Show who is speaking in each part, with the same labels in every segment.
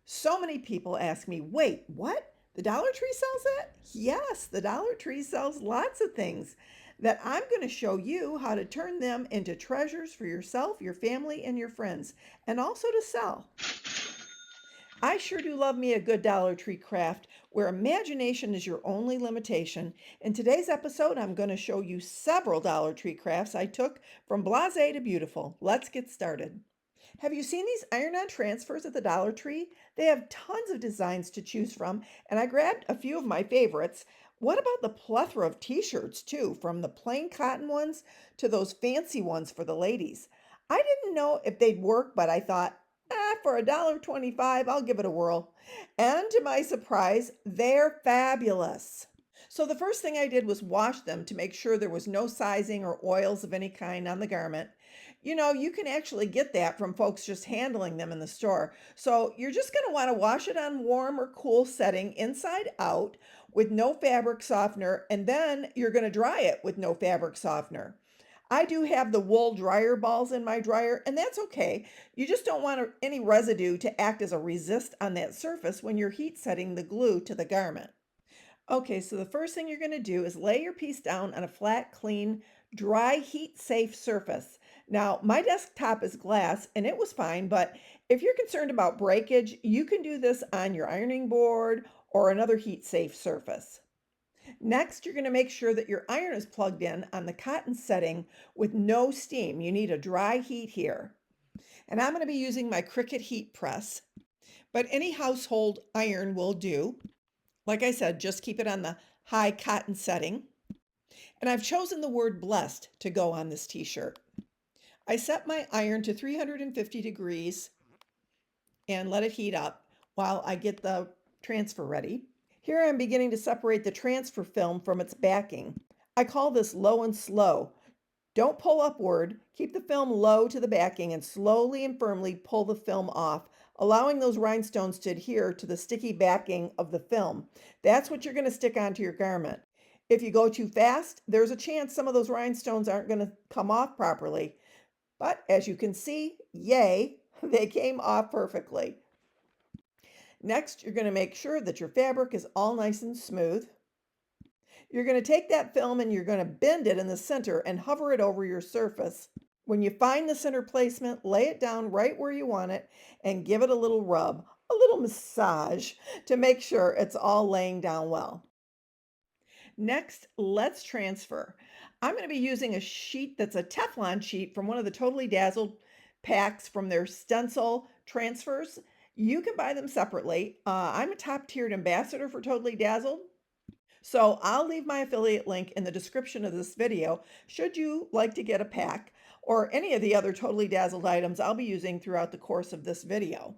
Speaker 1: So many people ask me, wait, what? The Dollar Tree sells that? Yes, the Dollar Tree sells lots of things that I'm going to show you how to turn them into treasures for yourself, your family, and your friends, and also to sell. I sure do love me a good Dollar Tree craft where imagination is your only limitation. In today's episode, I'm going to show you several Dollar Tree crafts I took from blasé to beautiful. Let's get started. Have you seen these iron-on transfers at the Dollar Tree? They have tons of designs to choose from, and I grabbed a few of my favorites. What about the plethora of t-shirts too, from the plain cotton ones to those fancy ones for the ladies? I didn't know if they'd work, but I thought, for $1.25, I'll give it a whirl. And to my surprise, they're fabulous. So the first thing I did was wash them to make sure there was no sizing or oils of any kind on the garment. You know, you can actually get that from folks just handling them in the store. So you're just going to want to wash it on warm or cool setting inside out with no fabric softener, and then you're going to dry it with no fabric softener. I do have the wool dryer balls in my dryer, and that's okay. You just don't want any residue to act as a resist on that surface when you're heat setting the glue to the garment. Okay, so the first thing you're going to do is lay your piece down on a flat, clean, dry, heat-safe surface. Now, my desktop is glass and it was fine, but if you're concerned about breakage, you can do this on your ironing board or another heat-safe surface. Next, you're going to make sure that your iron is plugged in on the cotton setting with no steam. You need a dry heat here. And I'm going to be using my Cricut heat press, but any household iron will do. Like I said, just keep it on the high cotton setting. And I've chosen the word blessed to go on this t-shirt. I set my iron to 350 degrees and let it heat up while I get the transfer ready. Here I'm beginning to separate the transfer film from its backing. I call this low and slow. Don't pull upward, keep the film low to the backing and slowly and firmly pull the film off, allowing those rhinestones to adhere to the sticky backing of the film. That's what you're going to stick onto your garment. If you go too fast, there's a chance some of those rhinestones aren't going to come off properly. But as you can see, yay, they came off perfectly. Next, you're going to make sure that your fabric is all nice and smooth. You're going to take that film and you're going to bend it in the center and hover it over your surface. When you find the center placement, lay it down right where you want it and give it a little rub, a little massage to make sure it's all laying down well. Next, let's transfer. I'm going to be using a sheet that's a Teflon sheet from one of the Totally Dazzled packs from their stencil transfers. You can buy them separately. I'm a top-tiered ambassador for Totally Dazzled, so I'll leave my affiliate link in the description of this video should you like to get a pack or any of the other Totally Dazzled items I'll be using throughout the course of this video.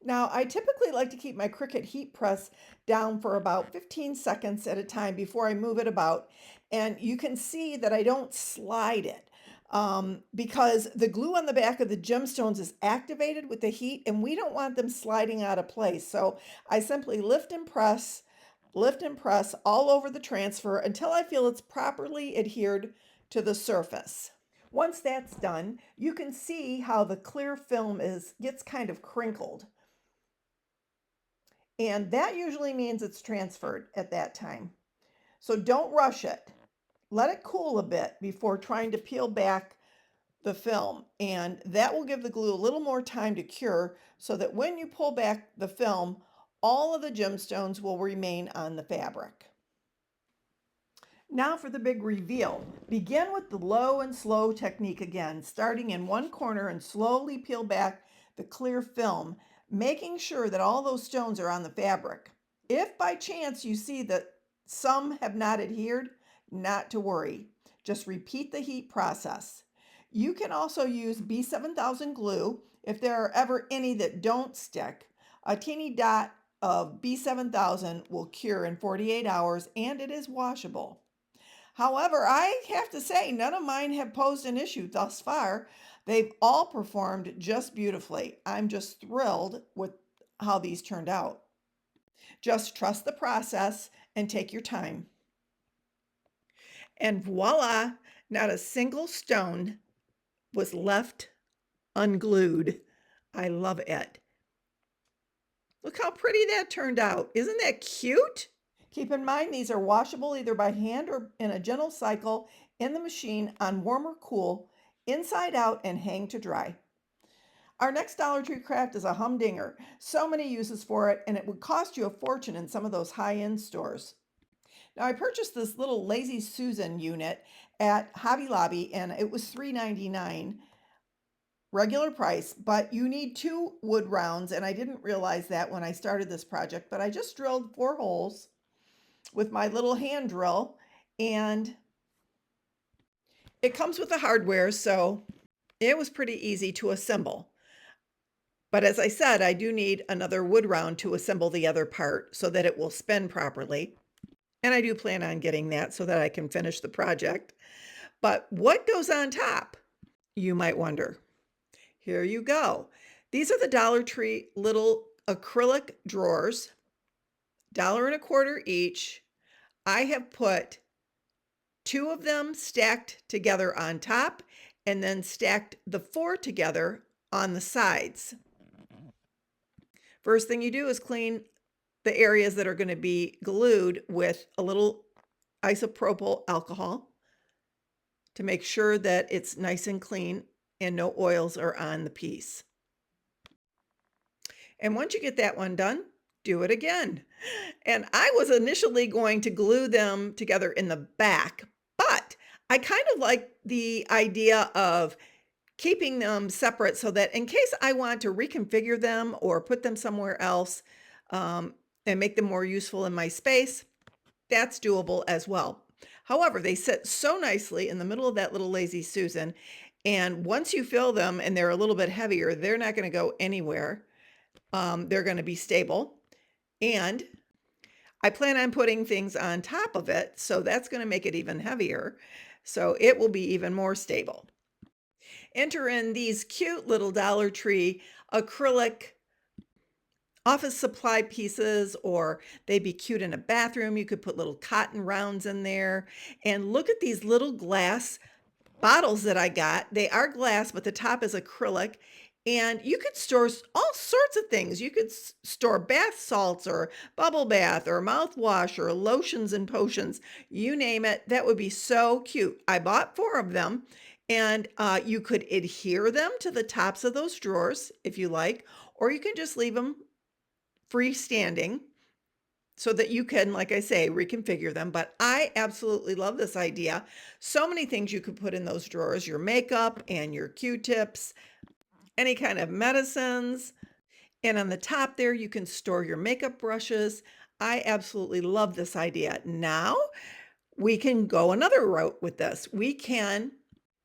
Speaker 1: Now, I typically like to keep my Cricut heat press down for about 15 seconds at a time before I move it about. And you can see that I don't slide it because the glue on the back of the gemstones is activated with the heat and we don't want them sliding out of place. So I simply lift and press all over the transfer until I feel it's properly adhered to the surface. Once that's done, you can see how the clear film gets kind of crinkled. And that usually means it's transferred at that time. So don't rush it. Let it cool a bit before trying to peel back the film. And that will give the glue a little more time to cure so that when you pull back the film, all of the gemstones will remain on the fabric. Now for the big reveal. Begin with the low and slow technique again, starting in one corner and slowly peel back the clear film, making sure that all those stones are on the fabric. If by chance you see that some have not adhered, not to worry. Just repeat the heat process. You can also use B7000 glue if there are ever any that don't stick. A teeny dot of B7000 will cure in 48 hours and it is washable. However, I have to say none of mine have posed an issue thus far. They've all performed just beautifully. I'm just thrilled with how these turned out. Just trust the process and take your time. And voila, not a single stone was left unglued. I love it. Look how pretty that turned out. Isn't that cute? Keep in mind these are washable either by hand or in a gentle cycle in the machine on warm or cool, inside out, and hang to dry. Our next Dollar Tree craft is a humdinger. So many uses for it, and it would cost you a fortune in some of those high-end stores. Now, I purchased this little Lazy Susan unit at Hobby Lobby, and it was $3.99 regular price, but you need 2 wood rounds, and I didn't realize that when I started this project, but I just drilled 4 holes with my little hand drill, and it comes with the hardware, so it was pretty easy to assemble. But as I said, I do need another wood round to assemble the other part so that it will spin properly. And I do plan on getting that so that I can finish the project. But what goes on top, you might wonder? Here you go. These are the Dollar Tree little acrylic drawers, $1.25 each. I have put 2 of them stacked together on top and then stacked the 4 together on the sides. First thing you do is clean the areas that are going to be glued with a little isopropyl alcohol to make sure that it's nice and clean and no oils are on the piece. And once you get that one done, do it again. And I was initially going to glue them together in the back, but I kind of like the idea of keeping them separate so that in case I want to reconfigure them or put them somewhere else and make them more useful in my space, that's doable as well. However, they sit so nicely in the middle of that little Lazy Susan, and once you fill them and they're a little bit heavier, they're not going to go anywhere. They're going to be stable. And I plan on putting things on top of it, so that's going to make it even heavier. So it will be even more stable. Enter in these cute little Dollar Tree acrylic office supply pieces, or they'd be cute in a bathroom. You could put little cotton rounds in there. And look at these little glass bottles that I got. They are glass, but the top is acrylic. And you could store all sorts of things. You could store bath salts or bubble bath or mouthwash or lotions and potions. You name it. That would be so cute. I bought 4 of them, and you could adhere them to the tops of those drawers if you like, or you can just leave them freestanding so that you can, like I say, reconfigure them. But I absolutely love this idea. So many things you could put in those drawers, your makeup and your Q-tips, any kind of medicines. And on the top there, you can store your makeup brushes. I absolutely love this idea. Now we can go another route with this. We can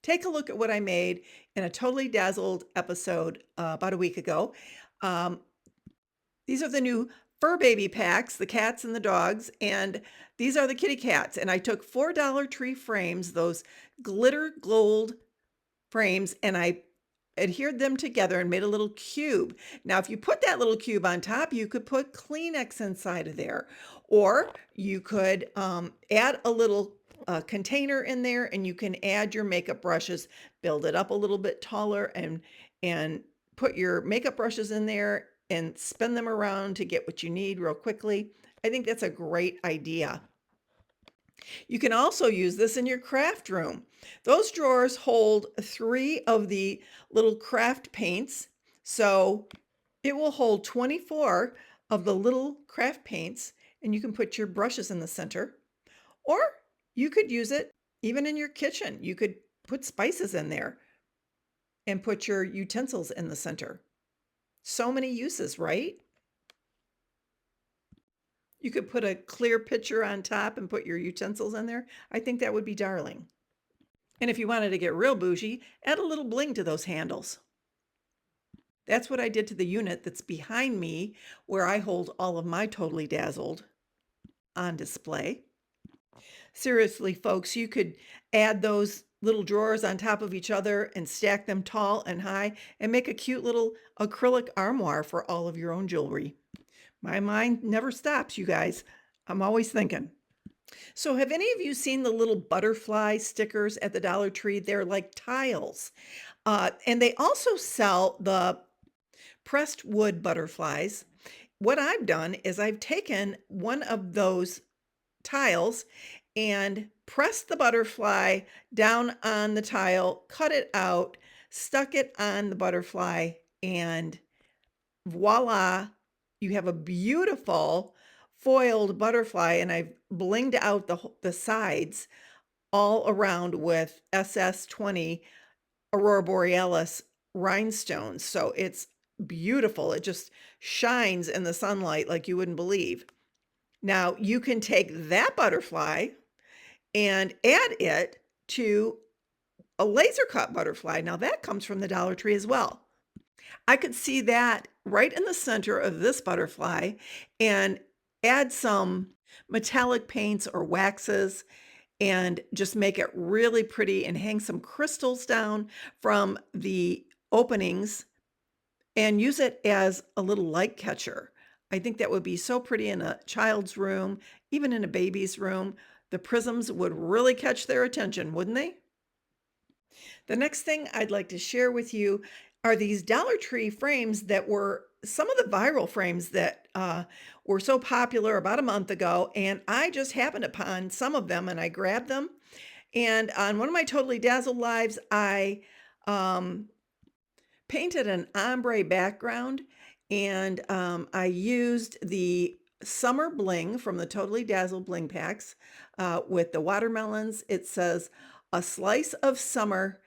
Speaker 1: take a look at what I made in a Totally Dazzled episode about a week ago. These are the new fur baby packs, the cats and the dogs, and these are the kitty cats. And I took 4 Dollar Tree frames, those glitter gold frames, and I adhered them together and made a little cube. Now, if you put that little cube on top, you could put Kleenex inside of there, or you could add a little container in there, and you can add your makeup brushes, build it up a little bit taller, and put your makeup brushes in there and spin them around to get what you need real quickly. I think that's a great idea. You can also use this in your craft room. Those drawers hold 3 of the little craft paints, so it will hold 24 of the little craft paints, and you can put your brushes in the center. Or you could use it even in your kitchen. You could put spices in there and put your utensils in the center. So many uses, right? You could put a clear pitcher on top and put your utensils in there. I think that would be darling. And if you wanted to get real bougie, add a little bling to those handles. That's what I did to the unit that's behind me, where I hold all of my Totally Dazzled on display. Seriously, folks, you could add those little drawers on top of each other and stack them tall and high and make a cute little acrylic armoire for all of your own jewelry. My mind never stops, you guys. I'm always thinking. So have any of you seen the little butterfly stickers at the Dollar Tree? They're like tiles. And they also sell the pressed wood butterflies what I've done is I've taken one of those tiles and pressed the butterfly down on the tile, cut it out, stuck it on the butterfly, and voila, you have a beautiful foiled butterfly. And I've blinged out the sides all around with SS20 Aurora Borealis rhinestones. So it's beautiful. It just shines in the sunlight like you wouldn't believe. Now you can take that butterfly and add it to a laser cut butterfly. Now that comes from the Dollar Tree as well. I could see that right in the center of this butterfly and add some metallic paints or waxes and just make it really pretty and hang some crystals down from the openings and use it as a little light catcher. I think that would be so pretty in a child's room, even in a baby's room. The prisms would really catch their attention, wouldn't they? The next thing I'd like to share with you are these Dollar Tree frames that were some of the viral frames that were so popular about a month ago. And I just happened upon some of them and I grabbed them. And on one of my Totally Dazzled lives, I painted an ombre background and I used the Summer Bling from the Totally Dazzled Bling packs with the watermelons. It says, "A slice of summer,"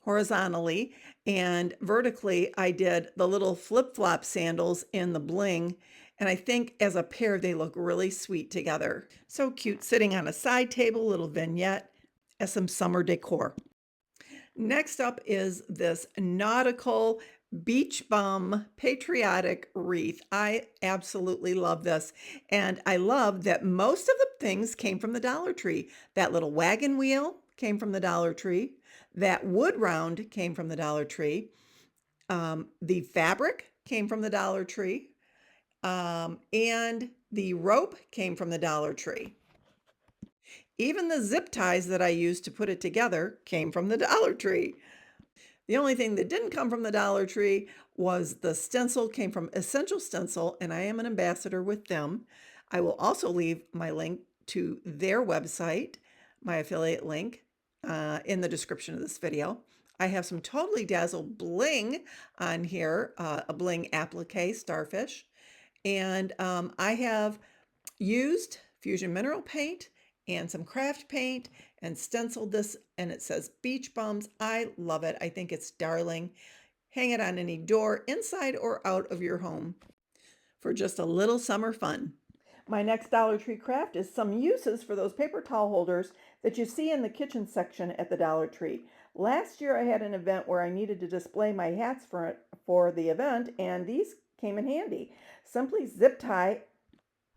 Speaker 1: horizontally, and vertically I did the little flip-flop sandals in the bling, and I think as a pair they look really sweet together. So cute sitting on a side table, little vignette as some summer decor. Next up is this Nautical Beach Bum Patriotic Wreath. I absolutely love this. And I love that most of the things came from the Dollar Tree. That little wagon wheel came from the Dollar Tree. That wood round came from the Dollar Tree. The fabric came from the Dollar Tree. And the rope came from the Dollar Tree. Even the zip ties that I used to put it together came from the Dollar Tree. The only thing that didn't come from the Dollar Tree was the stencil, came from Essential Stencil, and I am an ambassador with them. I will also leave my link to their website, my affiliate link, in the description of this video. I have some Totally Dazzled bling on here, a bling applique starfish. And I have used Fusion Mineral Paint and some craft paint and stenciled this, and it says Beach Bums. I love it. I think it's darling. Hang it on any door, inside or out of your home, for just a little summer fun. My next Dollar Tree craft is some uses for those paper towel holders that you see in the kitchen section at the Dollar Tree. Last year I had an event where I needed to display my hats for the event, and these came in handy. Simply zip tie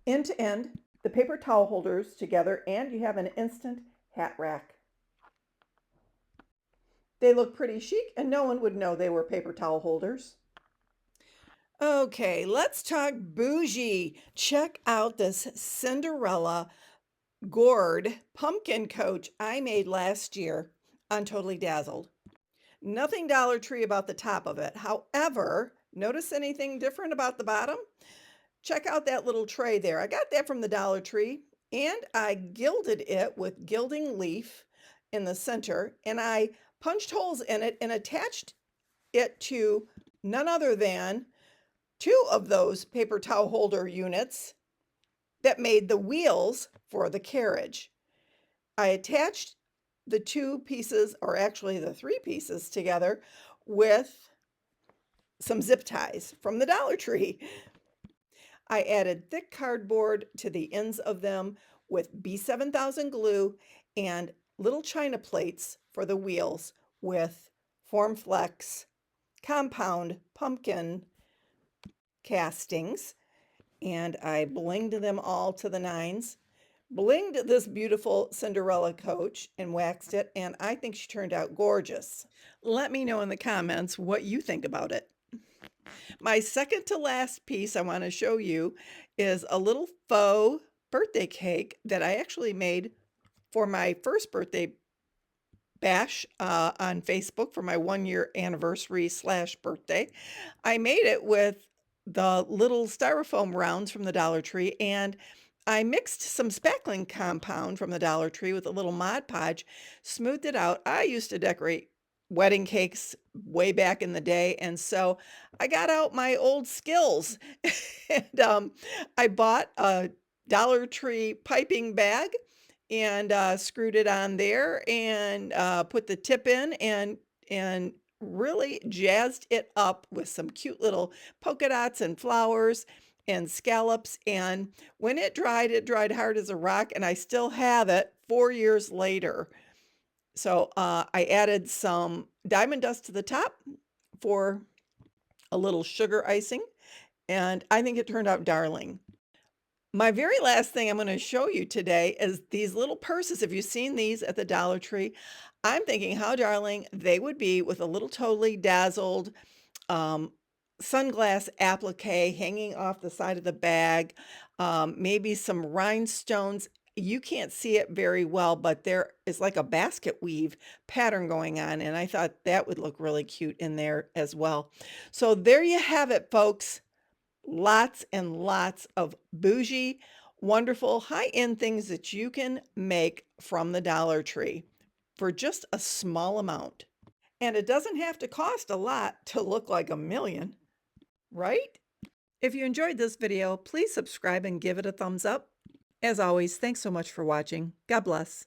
Speaker 1: end to end the paper towel holders together, and you have an instant hat rack. They look pretty chic, and no one would know they were paper towel holders. Okay, let's talk bougie. Check out this Cinderella gourd pumpkin coach I made last year on Totally Dazzled. Nothing Dollar Tree about the top of it. However, notice anything different about the bottom? Check out that little tray there. I got that from the Dollar Tree, and I gilded it with gilding leaf in the center, and I punched holes in it and attached it to none other than 2 of those paper towel holder units that made the wheels for the carriage. I attached the 2 pieces, or actually the 3 pieces together, with some zip ties from the Dollar Tree. I added thick cardboard to the ends of them with B7000 glue and little china plates for the wheels with Formflex compound pumpkin castings, and I blinged them all to the nines. Blinged this beautiful Cinderella coach and waxed it, and I think she turned out gorgeous. Let me know in the comments what you think about it. My second to last piece I want to show you is a little faux birthday cake that I actually made for my first birthday bash on Facebook for my 1-year anniversary / birthday. I made it with the little styrofoam rounds from the Dollar Tree, and I mixed some spackling compound from the Dollar Tree with a little Mod Podge, smoothed it out. I used to decorate wedding cakes way back in the day, and so I got out my old skills, and I bought a Dollar Tree piping bag and screwed it on there and put the tip in and really jazzed it up with some cute little polka dots and flowers and scallops. And when it dried hard as a rock, and I still have it 4 years later. So I added some diamond dust to the top for a little sugar icing, and I think it turned out darling. My very last thing I'm going to show you today is these little purses. Have you seen these at the Dollar Tree? I'm thinking how darling they would be with a little totally dazzled um, sunglass applique hanging off the side of the bag, maybe some rhinestones. You can't see it very well, but there is like a basket weave pattern going on, and I thought that would look really cute in there as well. So there you have it, folks. Lots and lots of bougie, wonderful, high-end things that you can make from the Dollar Tree for just a small amount. And it doesn't have to cost a lot to look like a million, right? If you enjoyed this video, please subscribe and give it a thumbs up. As always, thanks so much for watching. God bless.